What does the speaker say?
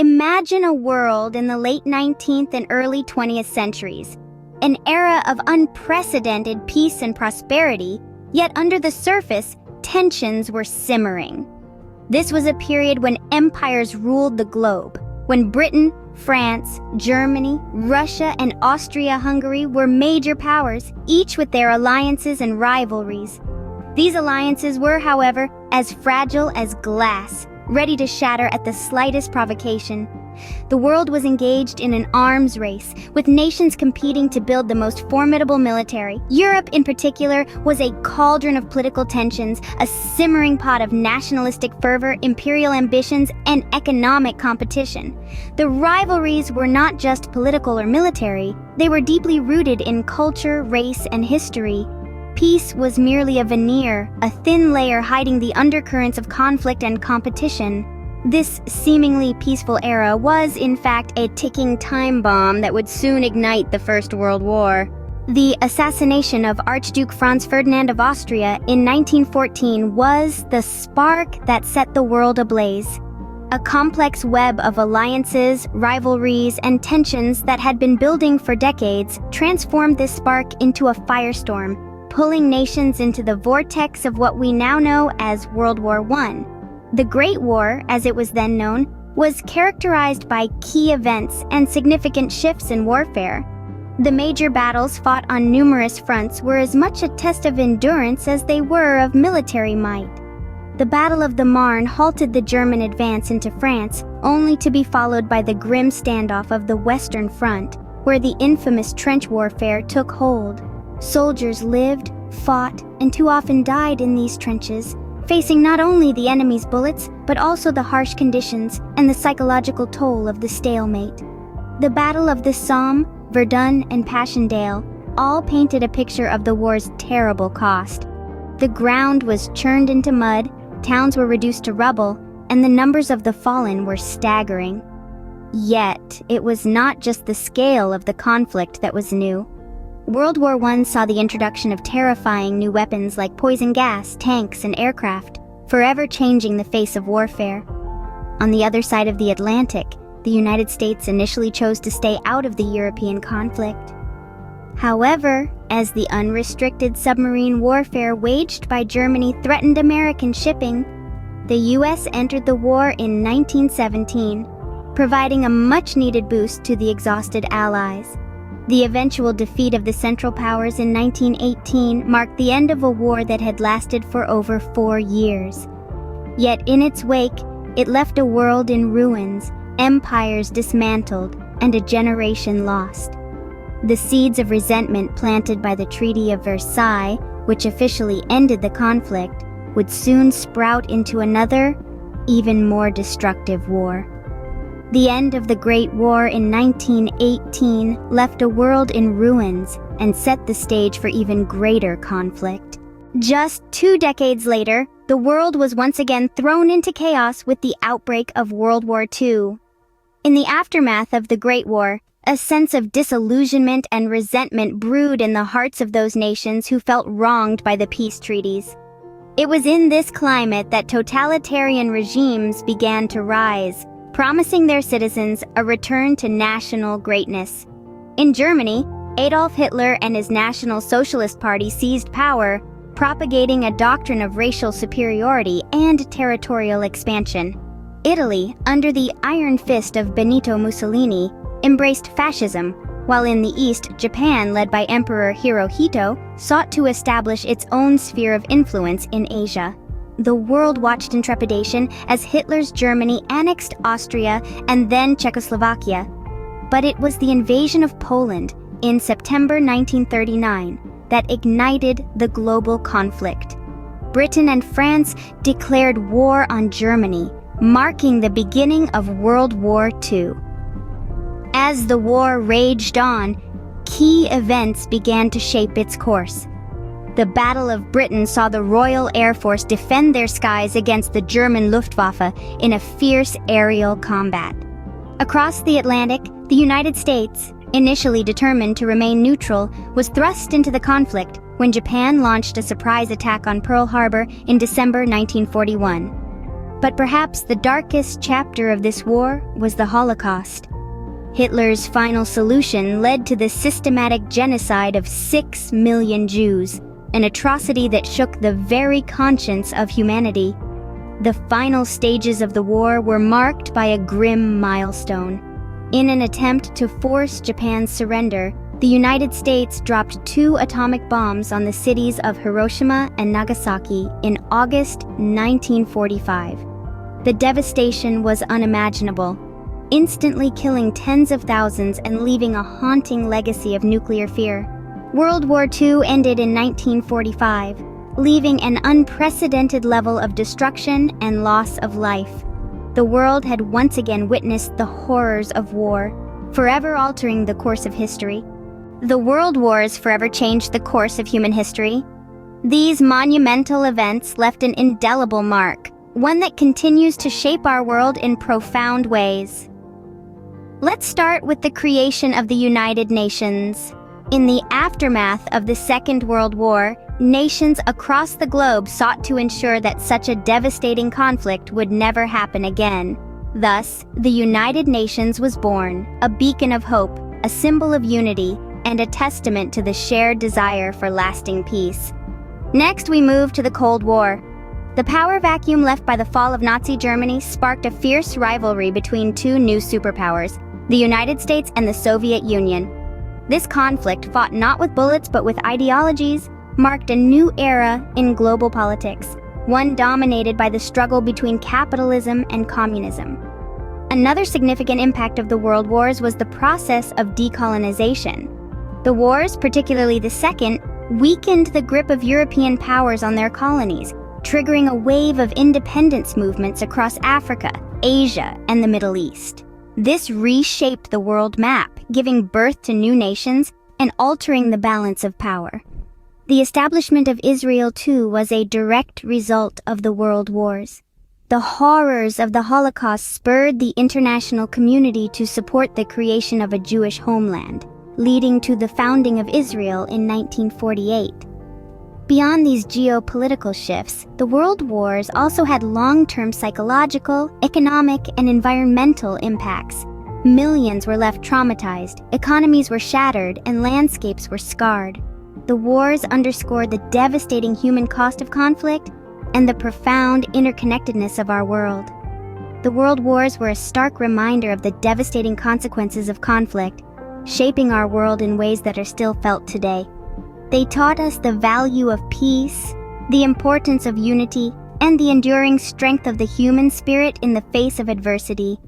Imagine a world in the late 19th and early 20th centuries, an era of unprecedented peace and prosperity, yet under the surface, tensions were simmering. This was a period when empires ruled the globe, when Britain, France, Germany, Russia, and Austria-Hungary were major powers, each with their alliances and rivalries. These alliances were, however, as fragile as glass, ready to shatter at the slightest provocation. The world was engaged in an arms race, with nations competing to build the most formidable military. Europe, in particular, was a cauldron of political tensions, a simmering pot of nationalistic fervor, imperial ambitions, and economic competition. The rivalries were not just political or military, they were deeply rooted in culture, race, and history. Peace was merely a veneer, a thin layer hiding the undercurrents of conflict and competition. This seemingly peaceful era was, in fact, a ticking time bomb that would soon ignite the First World War. The assassination of Archduke Franz Ferdinand of Austria in 1914 was the spark that set the world ablaze. A complex web of alliances, rivalries, and tensions that had been building for decades transformed this spark into a firestorm, pulling nations into the vortex of what we now know as World War I. The Great War, as it was then known, was characterized by key events and significant shifts in warfare. The major battles fought on numerous fronts were as much a test of endurance as they were of military might. The Battle of the Marne halted the German advance into France, only to be followed by the grim standoff of the Western Front, where the infamous trench warfare took hold. Soldiers lived, fought, and too often died in these trenches, facing not only the enemy's bullets, but also the harsh conditions and the psychological toll of the stalemate. The Battle of the Somme, Verdun, and Passchendaele all painted a picture of the war's terrible cost. The ground was churned into mud, towns were reduced to rubble, and the numbers of the fallen were staggering. Yet, it was not just the scale of the conflict that was new. World War I saw the introduction of terrifying new weapons like poison gas, tanks, and aircraft, forever changing the face of warfare. On the other side of the Atlantic, the United States initially chose to stay out of the European conflict. However, as the unrestricted submarine warfare waged by Germany threatened American shipping, the U.S. entered the war in 1917, providing a much-needed boost to the exhausted Allies. The eventual defeat of the Central Powers in 1918 marked the end of a war that had lasted for over 4 years. Yet in its wake, it left a world in ruins, empires dismantled, and a generation lost. The seeds of resentment planted by the Treaty of Versailles, which officially ended the conflict, would soon sprout into another, even more destructive war. The end of the Great War in 1918 left a world in ruins and set the stage for even greater conflict. Just 2 decades later, the world was once again thrown into chaos with the outbreak of World War II. In the aftermath of the Great War, a sense of disillusionment and resentment brewed in the hearts of those nations who felt wronged by the peace treaties. It was in this climate that totalitarian regimes began to rise, promising their citizens a return to national greatness. In Germany, Adolf Hitler and his National Socialist Party seized power, propagating a doctrine of racial superiority and territorial expansion. Italy, under the iron fist of Benito Mussolini, embraced fascism, while in the East, Japan, led by Emperor Hirohito, sought to establish its own sphere of influence in Asia. The world watched in trepidation as Hitler's Germany annexed Austria and then Czechoslovakia. But it was the invasion of Poland in September 1939 that ignited the global conflict. Britain and France declared war on Germany, marking the beginning of World War II. As the war raged on, key events began to shape its course. The Battle of Britain saw the Royal Air Force defend their skies against the German Luftwaffe in a fierce aerial combat. Across the Atlantic, the United States, initially determined to remain neutral, was thrust into the conflict when Japan launched a surprise attack on Pearl Harbor in December 1941. But perhaps the darkest chapter of this war was the Holocaust. Hitler's final solution led to the systematic genocide of 6 million Jews, an atrocity that shook the very conscience of humanity. The final stages of the war were marked by a grim milestone. In an attempt to force Japan's surrender, the United States dropped 2 atomic bombs on the cities of Hiroshima and Nagasaki in August 1945. The devastation was unimaginable, instantly killing tens of thousands and leaving a haunting legacy of nuclear fear. World War II ended in 1945, leaving an unprecedented level of destruction and loss of life. The world had once again witnessed the horrors of war, forever altering the course of history. The World Wars forever changed the course of human history. These monumental events left an indelible mark, one that continues to shape our world in profound ways. Let's start with the creation of the United Nations. In the aftermath of the Second World War, nations across the globe sought to ensure that such a devastating conflict would never happen again. Thus, the United Nations was born, a beacon of hope, a symbol of unity, and a testament to the shared desire for lasting peace. Next, we move to the Cold War. The power vacuum left by the fall of Nazi Germany sparked a fierce rivalry between 2 new superpowers, the United States and the Soviet Union. This conflict, fought not with bullets but with ideologies, marked a new era in global politics, one dominated by the struggle between capitalism and communism. Another significant impact of the World Wars was the process of decolonization. The wars, particularly the Second, weakened the grip of European powers on their colonies, triggering a wave of independence movements across Africa, Asia, and the Middle East. This reshaped the world map, giving birth to new nations and altering the balance of power. The establishment of Israel, too, was a direct result of the World Wars. The horrors of the Holocaust spurred the international community to support the creation of a Jewish homeland, leading to the founding of Israel in 1948. Beyond these geopolitical shifts, the World Wars also had long-term psychological, economic, and environmental impacts. Millions were left traumatized, economies were shattered, and landscapes were scarred. The wars underscored the devastating human cost of conflict and the profound interconnectedness of our world. The World Wars were a stark reminder of the devastating consequences of conflict, shaping our world in ways that are still felt today. They taught us the value of peace, the importance of unity, and the enduring strength of the human spirit in the face of adversity.